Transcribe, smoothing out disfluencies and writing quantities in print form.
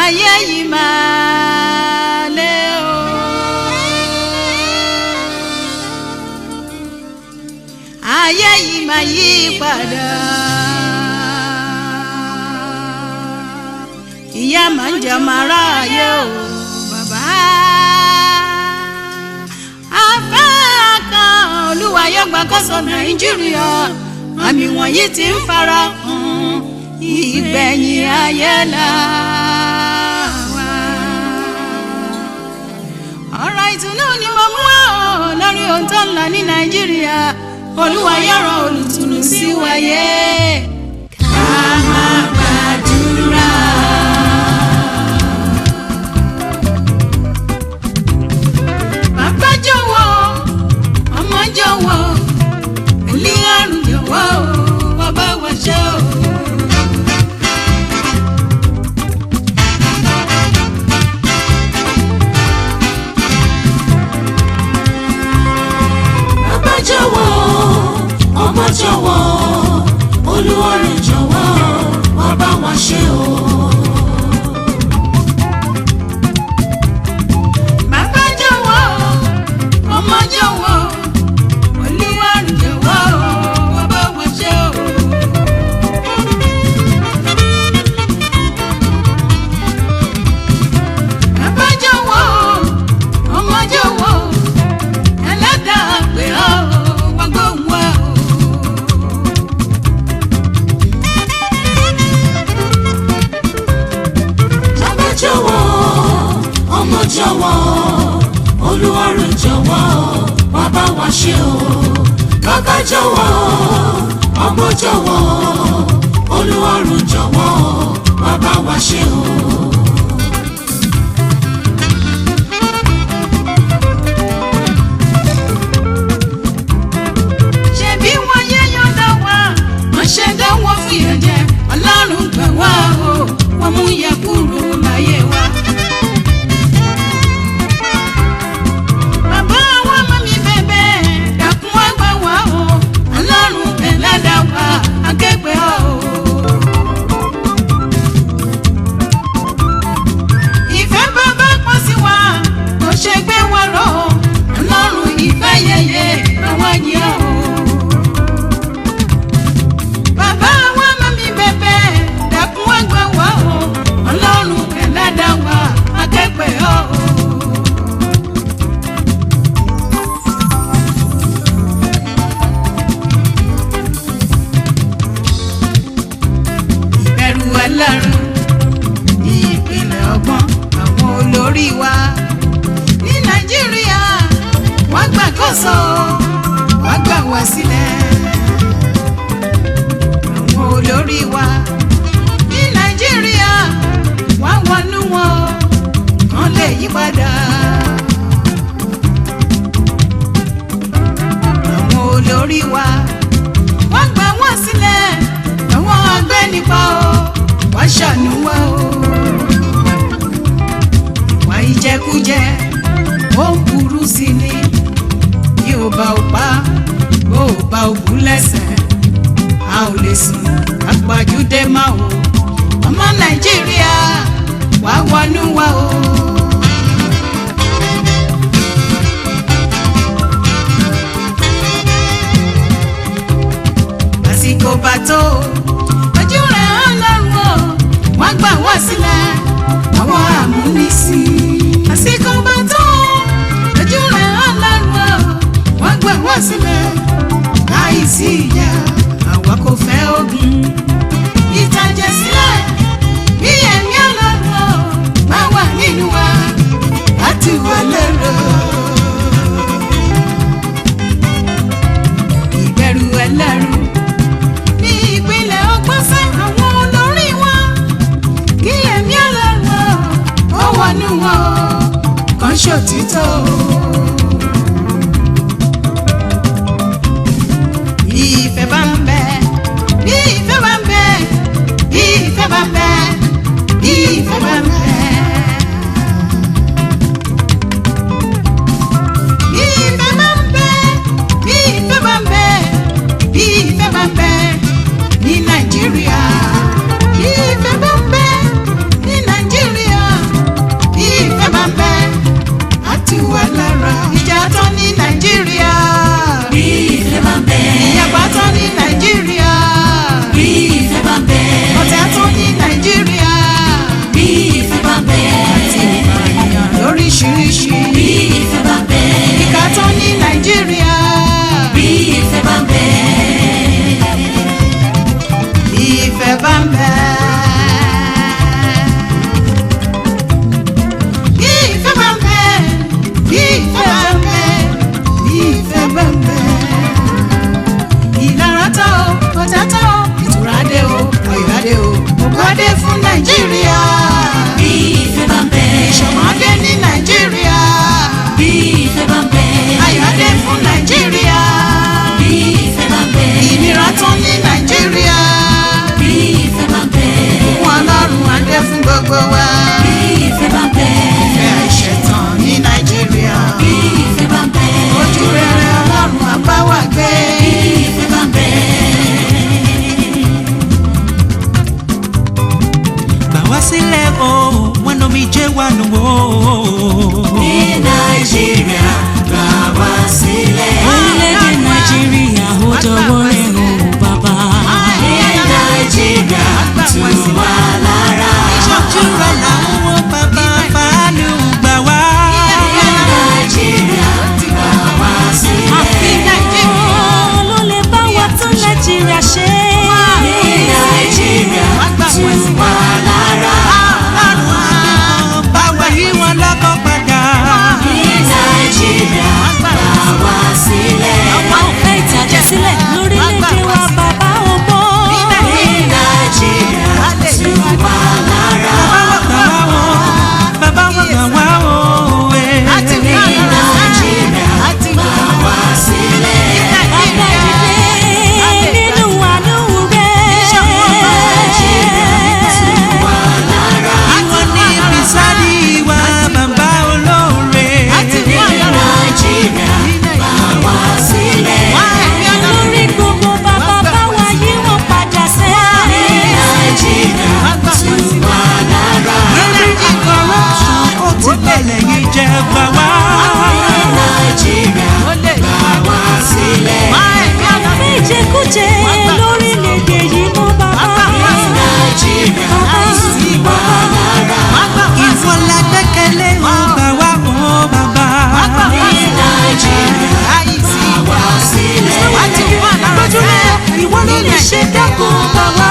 ayé yìí máa lé o. Ayé yìí máa yí padà. Ìyà máa ń jẹ ọmọ aráyé o bàbá. Afẹ́ kan Olúwa yóò gbàkóso Nàìjíríà. Àmì wọ̀nyí ti ń fara hàn ìgbẹ̀yìn ayé la wá. Ọ̀rọ̀ ìtùnú ni mo mú wá lórí ohun tó ń lọ ní Nàìjíríà. Olúwa yóò rán olùtùnú sí wáyé. Ká máa gbàdúrà. Bàbá jọ̀wọ́, ọmọ jọ̀wọ́, ilé àrùn jọ̀wọ́, bàbá wa ṣe o. Bàbá jọ̀wọ́, ọmọ jọ̀wọ́, Olúwarẹ̀ jọ̀wọ́, bàbá wa ṣe o. Bàbá jọ̀wọ́, ọmọ jọ̀wọ́, Olúwarẹ̀ jọ̀wọ́, bàbá wa ṣe o. Bàbá jọ̀wọ́, ọmọ jọ̀wọ́, Ẹlẹ́dàá pè ọ́ wá gbóhùn wa o. Bàbá jọ̀wọ́, ọmọ jọ̀wọ́, Olúwarẹ̀ jọ̀wọ́, bàbá wa ṣe o. Bàbá jọ̀wọ́, ọmọ jọ̀wọ́, Olúwarẹ̀ jọ̀wọ́, bàbá wa ṣe o. Ṣebí wọ́n yé yọ̀dá wa, wọ́n ṣe dá wọn fi ẹ̀jẹ̀. Ọlọ́run gbà wá o, wọ́n mú yẹ kúrò láyé wa. Bàbá wa mọ́ mi bẹ̀bẹ̀, dákun wá gbà wá o. Ọlọ́run Ẹlẹ́dàá wa, akẹ́gbẹ́ o. Ìfẹ́ bàbá pọ̀ sí wa, kò ṣe gbé wa rọ̀ o. Ọlọ́run ìfẹ́ yẹyẹ lọ́wọ́ yẹ o. Bàbá wa mọ́ mi bẹ̀bẹ̀, dákun wá gbà wá o. Ọlọ́run Ẹlẹ́dàá wa, akẹ́gbẹ́ o. Ìbẹ̀rù Ọlọ́run ní ìpínlẹ̀ ọgbọ́n àwọn olórí wa ní Nàìjíríà. Wọ́n gbàkóso, wọ́n gbà wá sílẹ̀. Àwọn olórí wa ní Nàìjíríà wọ́n wọnú wọn kán lè yí padà. Àwọn olórí wa wọ́n gbà wọ́n sílẹ̀. Àwọn agbẹ́nipa o, wọ́n ṣàánú wa o. Ìwà ìjẹkújẹ ó ń burú sí ni. Bí o bá o pa, bó o bá o bú lẹ́sẹ̀, a ò lè sùn àgbàjúdé máa o. Ọmọ Nàìjíríà wá wọnú wa o. Àsìkò bá tó, ojú rẹ̀ Ọlọ́run o, wọ́n gbà wá sílẹ̀ àwọn amúnisìn. Àsìkò bá tó, ojú rẹ̀ Ọlọ́run o, wọ́n gbà wá sílẹ̀ láìsí ìyà. Àwa kò fẹ́ ogun ìtàjẹ̀ sílẹ̀. Bí ẹ̀mí Ọlọ́run o bá wà nínú wa, láti wà lérò. Ìbẹ̀rù Ọlọ́run ní ìpínlẹ̀ ọgbọ́n fẹ́ àwọn olórí wọn. Kí ẹ̀mí Ọlọ́run o wọnú wọn, kàn Nàìjíríà. bí ìfẹ́ bá ń bẹ. Ìṣọ̀mọ́dé ní Nàìjíríà. bí ìfẹ́ bá ń bẹ. Ayọ̀dé fún Nàìjíríà. bí ìfẹ́ bá ń bẹ. Ìnira tán ní Nàìjíríà. bí ìfẹ́ bá ń bẹ. Fún Ọlọ́run adé fún gbogbo wa. bí ìfẹ́ bá ń bẹ. Ìfẹ́ àìṣẹ̀tàn ní Nàìjíríà. bí ìfẹ́ bá ń bẹ. Ojú rere Ọlọ́run á bá wa gbé. bí ìfẹ́ bá ń bẹ. Gbà wá sílẹ̀ o, wọn omi jẹ́ wà nù o. ní Nàìjíríà gbà wá sílẹ̀. orílẹ̀-èdè Nàìjíríà ó dọwọ́ rẹ̀ o bàbá. ní Nàìjíríà tù wá lára. Ìṣojú rẹ̀ làwọn bàbá fàánù gbà wá. ní Nàìjíríà gbà wá sílẹ̀. àfi Nàìjíríà ló lè bá wa tún Nàìjíríà ṣe. ní Nàìjíríà tù wá lára. Báwa yí wọn lọ́kọ̀ padà. ní Nàìjíríà gbà wá sílẹ̀. a ò fẹ́ ìtàjẹ̀ sílẹ̀ lórílẹ̀-èdè wa bàbá ògbó. ní Nàìjíríà tù wá lára. Bàbá wọn gbà wá o. Láti ní rí àlàra. Nàìjíríà Láti gbà wá sílẹ̀. bàbá ìdílé nínú àánú rẹ̀. tù wá lára. Ìwọ ní bisadi wa bàbá olóore. Láti rí àlàra. Nàìjíríà gbà wá sílẹ̀. lórí gbogbo bàbá báwa yí wọn padà sẹ́. Nàìjíríà tù wá lára. Lórí corruption ó ti bẹ̀lẹ̀ yìí jẹ́ gbà wá. Nàìjíríà gbà wá sílẹ̀. àfẹ́ ìjẹkújẹ lórílẹ̀-èdè yìí mọ́ bàbá. Nàìjíríà tù wá lára. Ìwọ la gbẹ́kẹ̀lé o gbà wá o bàbá. Nàìjíríà gbà wá sílẹ̀. ìwọ ló lè ṣe dákun bàbá.